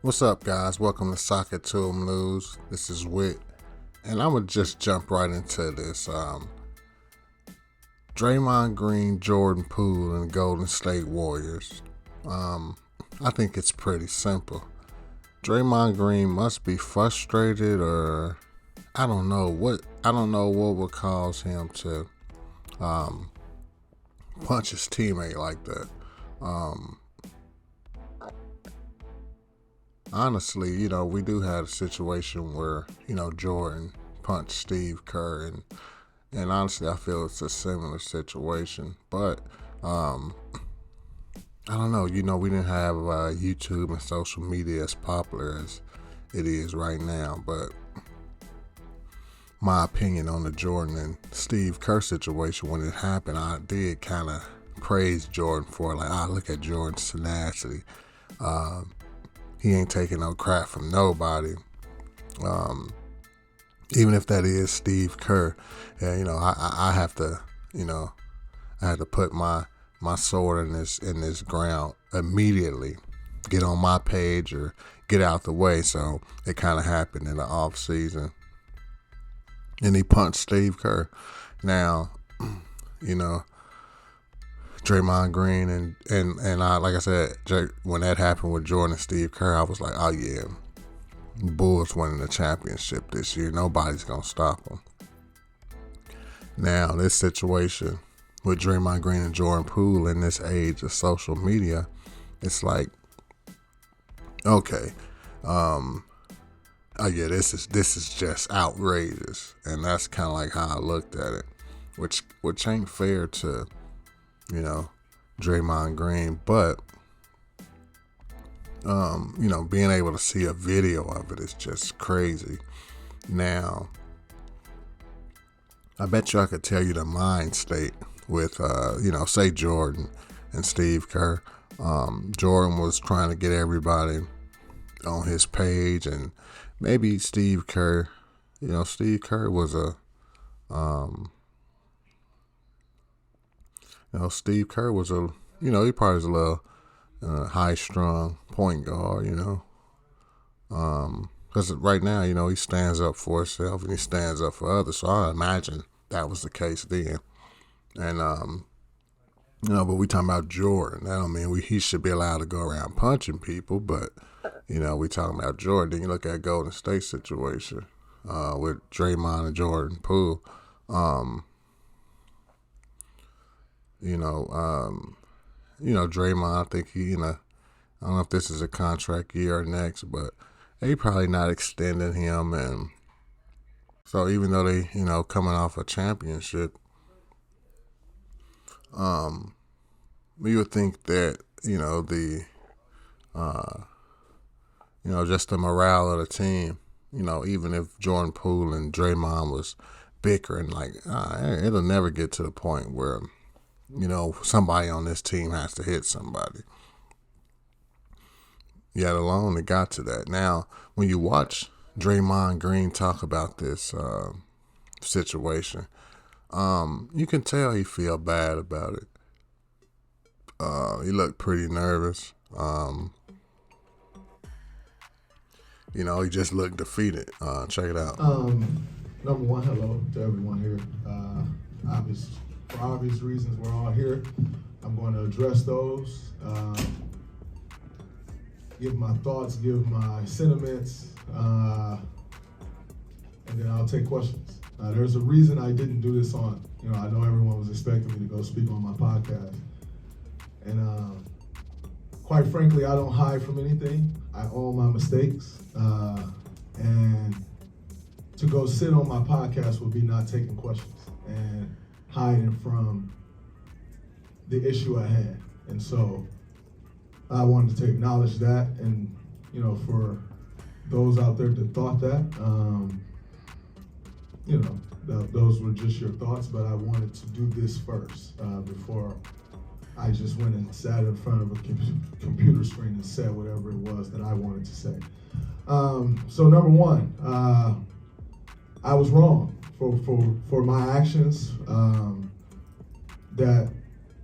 What's up, guys? Welcome to Soccer to 'em News. This is Wit, and I'm gonna just jump right into this. Draymond Green, Jordan Poole, and the Golden State Warriors. I think it's pretty simple. Draymond Green must be frustrated, or I don't know what would cause him to punch his teammate like that. Honestly, we do have a situation where, Jordan punched Steve Kerr, and honestly, I feel it's a similar situation. But, I don't know, we didn't have YouTube and social media as popular as it is right now. But my opinion on the Jordan and Steve Kerr situation, when it happened, I did kind of praise Jordan for it. Like, look at Jordan's tenacity. He ain't taking no crap from nobody. Even if that is Steve Kerr, I have to, I had to put my sword in this ground immediately, get on my page or get out the way. So it kind of happened in the off season, and he punched Steve Kerr. Now, Draymond Green and I, like I said, when that happened with Jordan and Steve Kerr, I was like, oh yeah, Bulls winning the championship this year. Nobody's gonna stop them. Now this situation with Draymond Green and Jordan Poole in this age of social media, it's like, okay, oh yeah, this is just outrageous, and that's kind of like how I looked at it, which ain't fair to Draymond Green, but being able to see a video of it is just crazy. Now, I bet you I could tell you the mind state with say Jordan and Steve Kerr. Jordan was trying to get everybody on his page, and maybe Steve Kerr, Steve Kerr was Steve Kerr was he probably was a little high-strung point guard, because right now, he stands up for himself and he stands up for others. So I imagine that was the case then. And, but we talking about Jordan. That don't mean he should be allowed to go around punching people, but, we talking about Jordan. Then you look at Golden State situation with Draymond and Jordan Poole. Draymond, I think I don't know if this is a contract year or next, but they probably not extending him. And so even though they, coming off a championship, you would think that, just the morale of the team, even if Jordan Poole and Draymond was bickering, like, it'll never get to the point where somebody on this team has to hit somebody. Yet alone, it got to that. Now, when you watch Draymond Green talk about this situation, you can tell he feel bad about it. He looked pretty nervous. He just looked defeated. Check it out. Number one, hello to everyone here. For obvious reasons, we're all here. I'm going to address those, give my thoughts, give my sentiments, and then I'll take questions. There's a reason I didn't do this I know everyone was expecting me to go speak on my podcast. And quite frankly, I don't hide from anything. I own my mistakes. And to go sit on my podcast would be not taking questions and hiding from the issue at hand. And so I wanted to acknowledge that, and for those out there that thought that, those were just your thoughts, but I wanted to do this first before I just went and sat in front of a computer screen and said whatever it was that I wanted to say. So number one, I was wrong for my actions that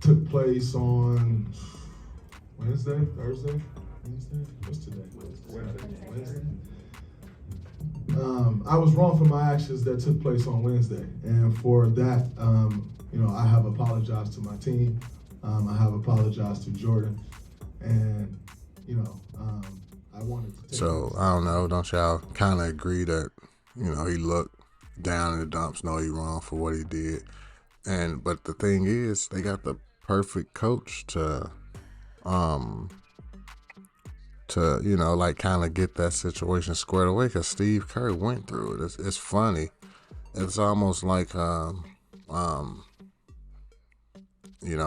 took place on Wednesday, Thursday, Wednesday. What's today? Wednesday. I was wrong for my actions that took place on Wednesday, and for that, I have apologized to my team. I have apologized to Jordan, and I wanted to take So I don't know. Don't y'all kind of agree that he looked down in the dumps, know he wrong for what he did, but the thing is, they got the perfect coach to kind of get that situation squared away, because Steve Kerr went through it. It's funny. It's almost like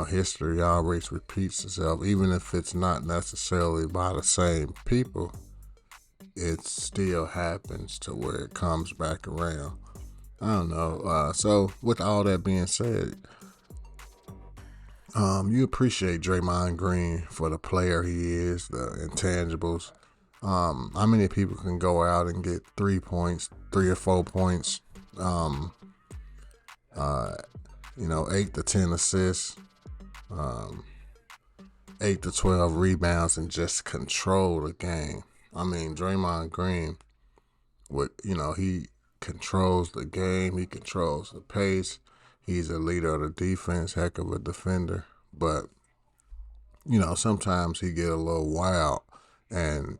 history always repeats itself, even if it's not necessarily by the same people. It still happens to where it comes back around. I don't know. So with all that being said, you appreciate Draymond Green for the player he is, the intangibles. How many people can go out and get 3 points, 3 or 4 points, 8 to 10 assists, 8 to 12 rebounds, and just control the game? I mean, Draymond Green, he controls the game. He controls the pace. He's a leader of the defense, heck of a defender. But, sometimes he get a little wild. And,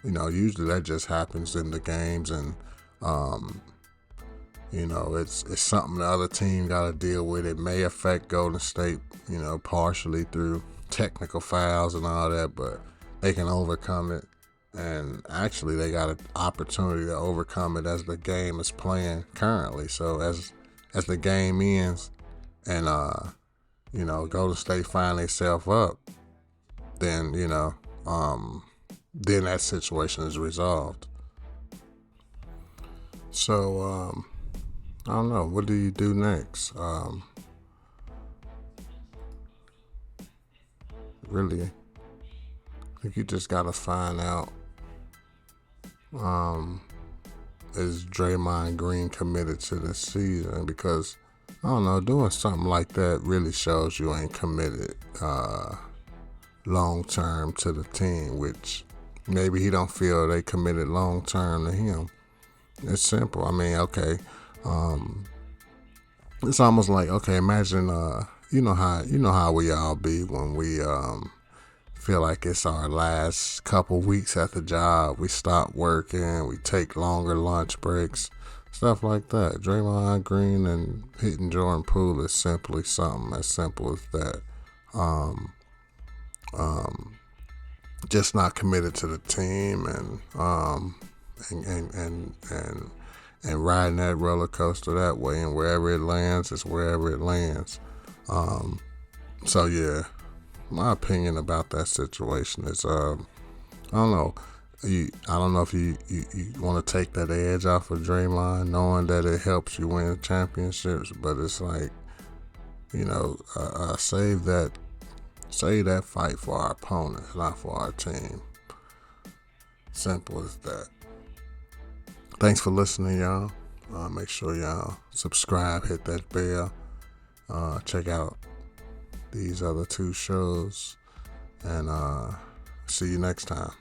usually that just happens in the games. And, it's something the other team got to deal with. It may affect Golden State, partially through technical fouls and all that. But they can overcome it. And actually, they got an opportunity to overcome it as the game is playing currently. So as the game ends and Golden State find themselves up, then then that situation is resolved. So I don't know. What do you do next? Really, I think you just gotta find out. Is Draymond Green committed to this season? Because I don't know, doing something like that really shows you ain't committed long term to the team, which maybe he don't feel they committed long term to him. It's simple. I mean, okay, it's almost like, okay, imagine you know how we all be when we feel like it's our last couple weeks at the job. We stop working, we take longer lunch breaks, stuff like that. Draymond Green and hitting Jordan Poole is simply something as simple as that. Just not committed to the team, and riding that roller coaster that way, and wherever it lands is wherever it lands. So yeah. My opinion about that situation is, I don't know. I don't know if you want to take that edge off of Draymond, knowing that it helps you win championships, but it's like, save that fight for our opponents, not for our team. Simple as that. Thanks for listening, y'all. Make sure y'all subscribe, hit that bell, check out these other 2 shows, and see you next time.